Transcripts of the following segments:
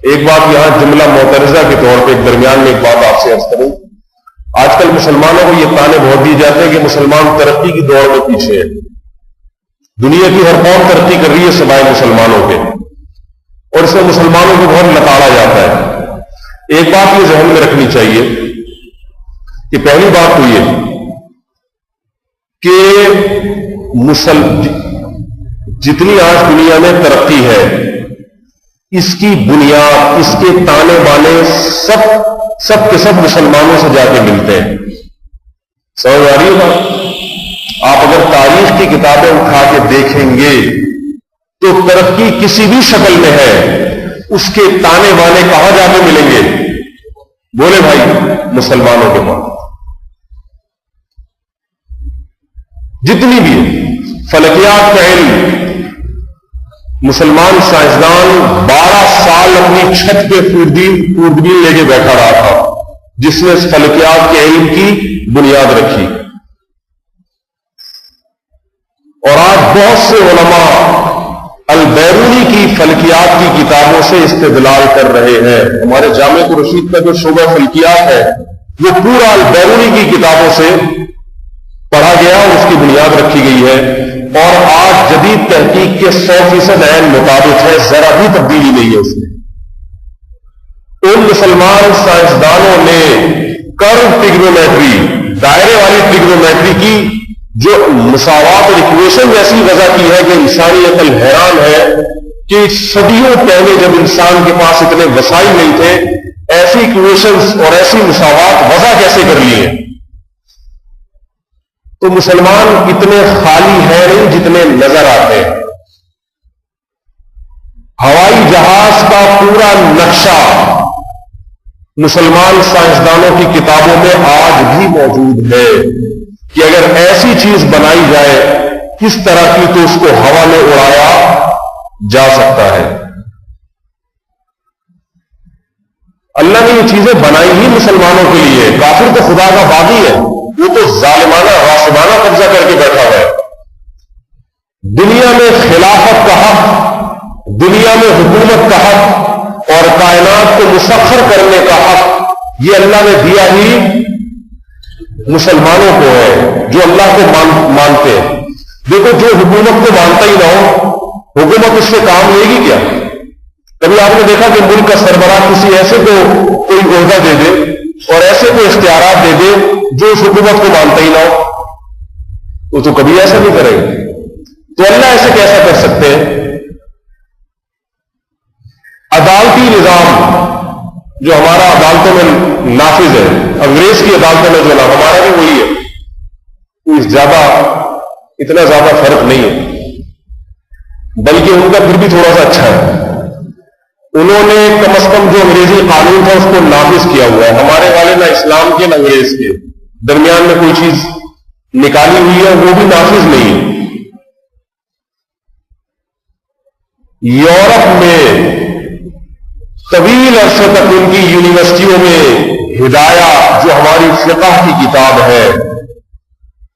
ایک بات یہاں جملہ معترضہ کے طور پہ ایک درمیان میں ایک بات آپ سے عرض کروں. آج کل مسلمانوں کو یہ تانے بہت دی جاتے ہیں کہ مسلمان ترقی کی دوڑ میں پیچھے ہے. دنیا کی ہر قوم ترقی کر رہی ہے سوائے مسلمانوں کے, اور اس میں مسلمانوں کو بہت لتاڑا جاتا ہے. ایک بات یہ ذہن میں رکھنی چاہیے کہ پہلی بات تو یہ کہ جتنی آج دنیا میں ترقی ہے اس کی بنیاد, اس کے تانے بانے سب کے سب مسلمانوں سے جا کے ملتے ہیں. سمجھ آ رہی ہے بات؟ آپ اگر تاریخ کی کتابیں اٹھا کے دیکھیں گے تو ترقی کسی بھی شکل میں ہے, اس کے تانے بانے کہاں جا کے ملیں گے؟ بولے بھائی, مسلمانوں کے پاس. جتنی بھی فلکیات کا علم, مسلمان سائنسدان 12 سال اپنی چھت پہ خوردبین لے کے بیٹھا رہا تھا جس نے اس فلکیات کے علم کی بنیاد رکھی. اور آج بہت سے علماء البیرونی کی فلکیات کی کتابوں سے استدلال کر رہے ہیں. ہمارے جامعہ رشید کا جو شعبہ فلکیات ہے وہ پورا البیرونی کی کتابوں سے پڑھا گیا, اس کی بنیاد رکھی گئی ہے, اور آج جدید تحقیق کے 100% عین مطابق ہے, ذرا بھی تبدیلی نہیں ہے اس میں. ان مسلمان سائنسدانوں نے کرو ٹریگنومیٹری, دائرے والی ٹریگنومیٹری کی جو مساوات اور ایکویشن ایسی وضع کی ہے کہ انسانی عقل حیران ہے کہ صدیوں پہلے جب انسان کے پاس اتنے وسائل نہیں تھے ایسی ایکویشنز اور ایسی مساوات وضع کیسے کر لی ہیں. تو مسلمان اتنے خالی ہیں نہیں جتنے نظر آتے ہیں. ہوائی جہاز کا پورا نقشہ مسلمان سائنسدانوں کی کتابوں میں آج بھی موجود ہے کہ اگر ایسی چیز بنائی جائے کس طرح کی تو اس کو ہوا میں اڑایا جا سکتا ہے. اللہ نے یہ چیزیں بنائی ہی مسلمانوں کے لیے. کافر تو خدا کا باغی ہے, وہ تو ظالمانہ غاصبانہ قبضہ کر کے بیٹھا ہوا ہے. دنیا میں خلافت کا حق, دنیا میں حکومت کا حق اور کائنات کو مسخر کرنے کا حق یہ اللہ نے دیا ہی مسلمانوں کو ہے جو اللہ کو مانتے ہیں. دیکھو, جو حکومت کو مانتا ہی نہ ہو, حکومت اس سے کام لے گی کیا؟ کبھی آپ نے دیکھا کہ ملک کا سربراہ کسی ایسے کو کوئی عہدہ دے دے اور ایسے کو اختیارات دے دے جو اس حکومت کو مانتا ہی نہ ہو؟ وہ تو کبھی ایسا نہیں کرے گا. تو اللہ ایسے کیسا کر سکتے ہیں؟ عدالتی نظام جو ہمارا عدالتوں میں نافذ ہے, انگریز کی عدالتوں میں جو نا, ہمارا بھی وہی ہے, کوئی اتنا زیادہ فرق نہیں ہے, بلکہ ان کا پھر بھی تھوڑا سا اچھا ہے. انہوں نے کم از کم جو انگریزی قانون تھا اس کو نافذ کیا ہوا ہے. ہمارے والے نہ اسلام کے نہ انگریز کے, درمیان میں کوئی چیز نکالی ہوئی ہے وہ بھی نافذ نہیں ہے. یورپ میں طویل عرصے تک ان کی یونیورسٹیوں میں ہدایہ جو ہماری فقہ کی کتاب ہے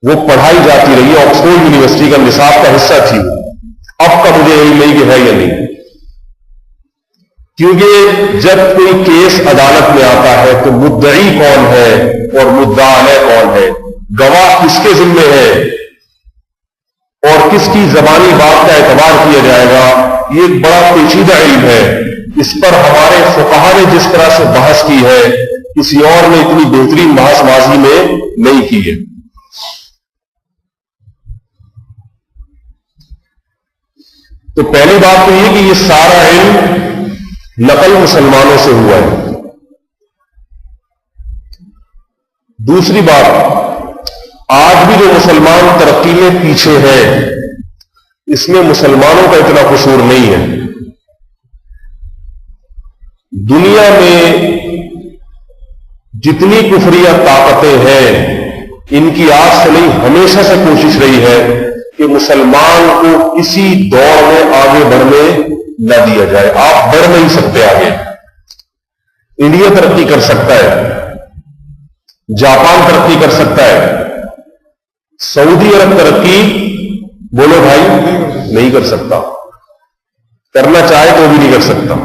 وہ پڑھائی جاتی رہی ہے. آکسفورڈ یونیورسٹی کا نصاب کا حصہ تھی. اب کا مجھے یہی نہیں کہ ہے یا نہیں, کیونکہ جب کوئی کیس عدالت میں آتا ہے تو مدعی کون ہے اور مدعا علیہ کون ہے, گواہ کس کے ذمے ہے اور کس کی زبانی بات کا اعتبار کیا جائے گا, یہ ایک بڑا پیچیدہ علم ہے. اس پر ہمارے فقہا نے جس طرح سے بحث کی ہے کسی اور نے اتنی بہترین بحث ماضی میں نہیں کی ہے. تو پہلی بات تو یہ کہ یہ سارا علم نقل مسلمانوں سے ہوا ہے. دوسری بات, آج بھی جو مسلمان ترقی میں پیچھے ہے اس میں مسلمانوں کا اتنا قصور نہیں ہے. دنیا میں جتنی کفریہ طاقتیں ہیں ان کی آج سے نہیں ہمیشہ سے کوشش رہی ہے کہ مسلمان کو کسی دور میں آگے بڑھنے نہ دیا جائے. آپ بڑھ نہیں سکتے آگے. انڈیا ترقی کر سکتا ہے, جاپان ترقی کر سکتا ہے, سعودی عرب ترقی بولو بھائی نہیں کر سکتا, کرنا چاہے تو بھی نہیں کر سکتا.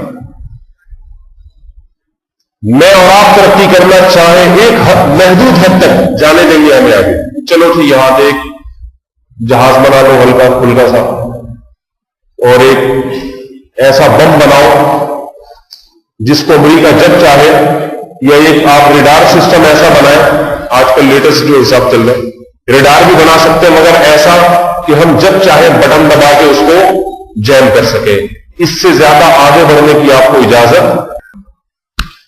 میں اور آپ ترقی کرنا چاہیں ایک محدود حد تک جانے دیں گے ہمیں آگے. چلو ٹھیک یہاں پہ ایک جہاز بنا لو ہلکا پھلکا سا, اور ایک ایسا بم بناؤ جس کو امریکہ جب چاہے, یا ایک آپ ریڈار سسٹم ایسا بنائیں, آج کل لیٹسٹ جو حساب چل رہا ہے ریڈار بھی بنا سکتے ہیں مگر ایسا کہ ہم جب چاہیں بٹن دبا کے اس کو جیم کر سکیں. اس سے زیادہ آگے بڑھنے کی آپ کو اجازت,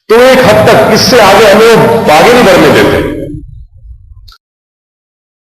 تو ایک حد تک اس سے آگے ہمیں آگے نہیں بڑھنے دیتے.